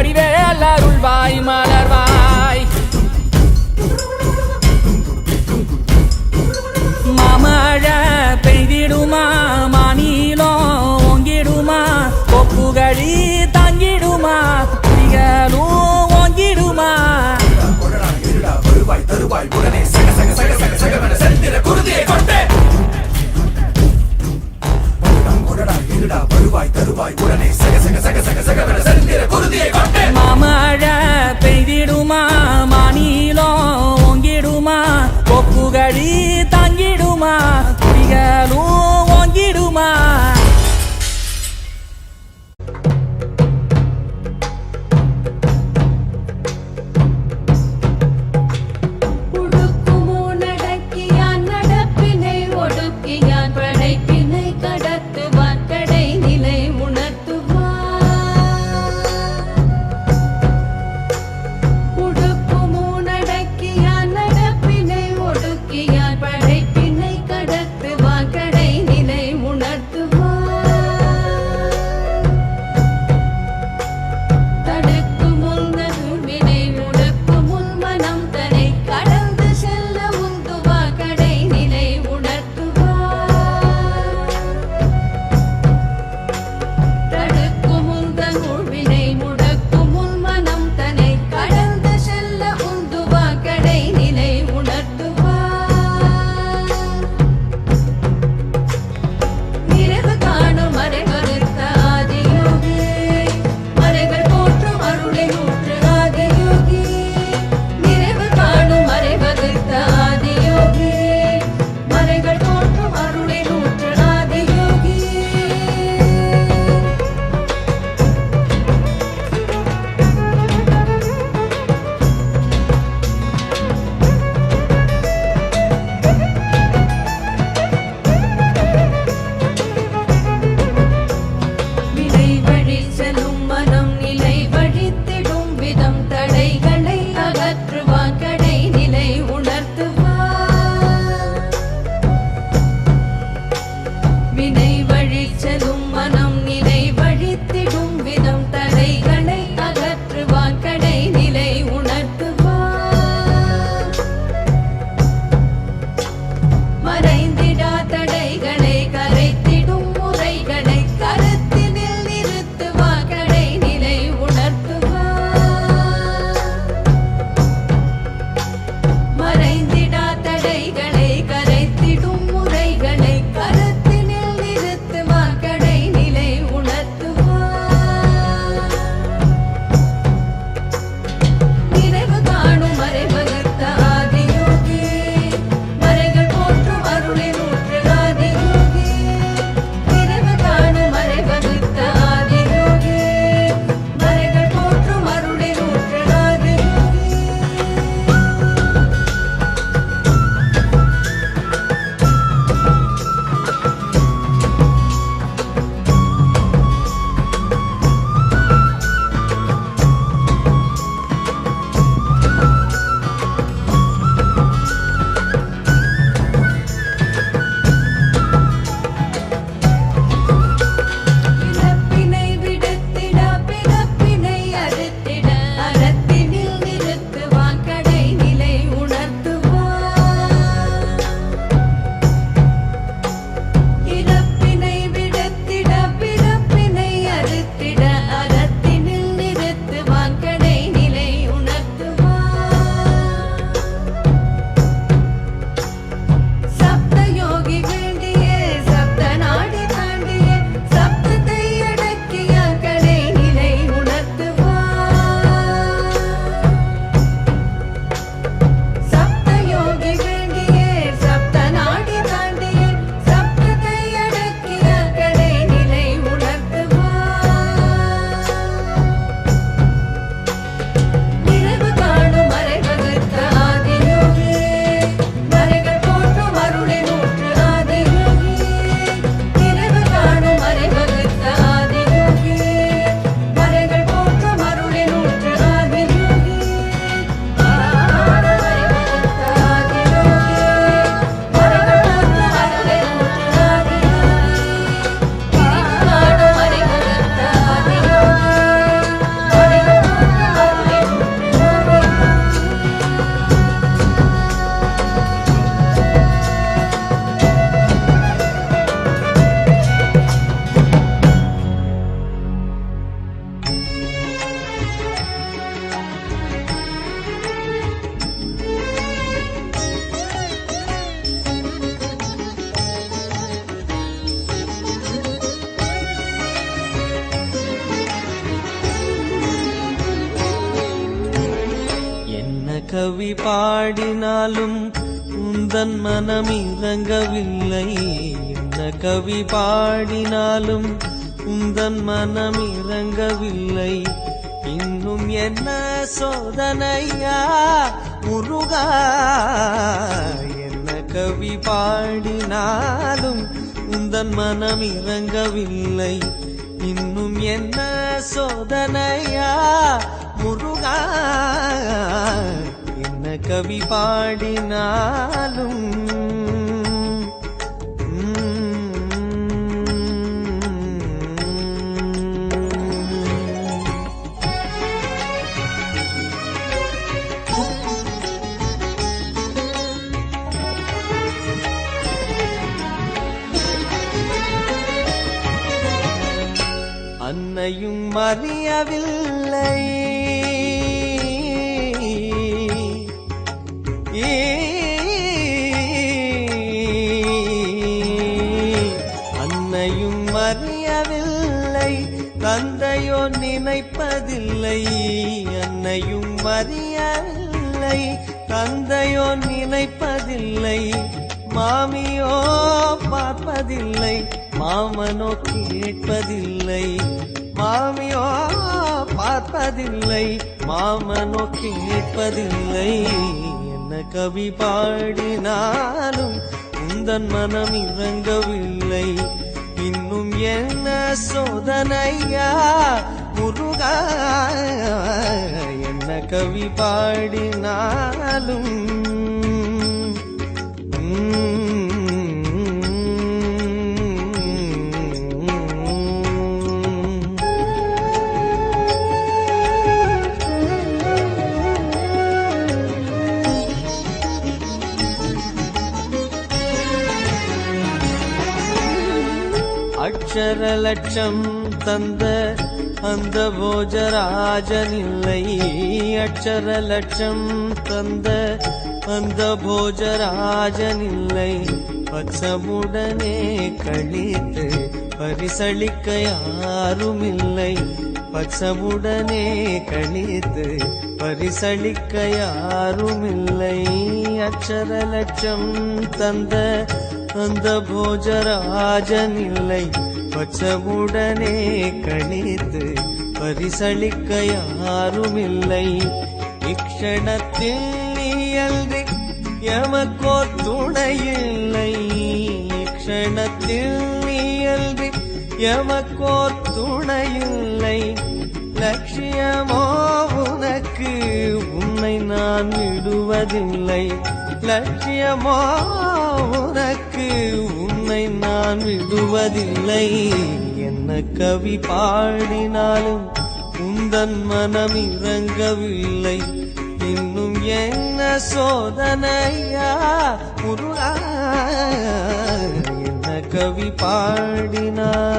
வடிவேல் அருள்வாய் மலர்வாய் மாமழை பெய்திடுமா மாநிலம் ஓங்கிடுமா கொப்புகழி தங்கிடுமா புலிகளும் ஓங்கிடுமா வருவாய் தருவாய் உடனே சக சக சக சக சகவென செந்திர குருதியை கொண்டே வருவாய் தருவாய் உடனே சக சக சக சக சகவென செந்திர குருதியை கொண்டே மாமழை பெய்திடுமா கவி பாடினாலும் உந்தன் மனம் இறங்கவில்லை. என்ன கவி பாடினாலும் உந்தன் மனம் இறங்கவில்லை. இன்னும் என்ன சோதனையா முருகா, என்ன கவி பாடினாலும் உந்தன் மனம் இறங்கவில்லை. இன்னும் என்ன சோதனையா முருகா, என்ன கவி பாடினாலும். அன்னையும் அறியவில்லை, அன்னையும் அறியவில்லை, தந்தையோ நினைப்பதில்லை. அன்னையும் அறியவில்லை, தந்தையோ நினைப்பதில்லை. மாமியோ பார்ப்பதில்லை, மாமனோ கேட்பதில்லை. மாமியோ பார்ப்பதில்லை, மாமனோ கேட்பதில்லை. என்ன கவி பாடினாலும் உந்தன் மனம் இறங்கவில்லை. இன்னும் என்ன சோதனையா முருகா, என்ன கவி பாடினாலும். அக்ஷர லட்சம் தந்த அந்த போஜராஜனில்லை. அக்ஷர லட்சம் தந்த அந்த போஜராஜனில்லை. பச்சமுடனே கழித்து பரிசளிக்க யாருமில்லை. பச்சமுடனே கழித்து பரிசளிக்க யாருமில்லை. அக்ஷர லட்சம் தந்த அந்த போஜராஜனில்லை. பச்சமுடனே கழித்து பரிசளிக்க யாருமில்லை. இக்ஷணத்தில் நீயல்றி எமக்கோ துணையில்லை. இக்ஷணத்தில் நீயல்றி எமக்கோ துணையில்லை. லட்சியமோ உனக்கு, உன்னை நான் விடுவதில்லை. லட்சியமோ உனக்கு, உன்னை நான் விடுவதில்லை. என்ன கவி பாடினாலும் உந்தன் மனம் இறங்கவில்லை. இன்னும் என்ன சோதனையா முருகா, என்ன கவி பாடினாலும்.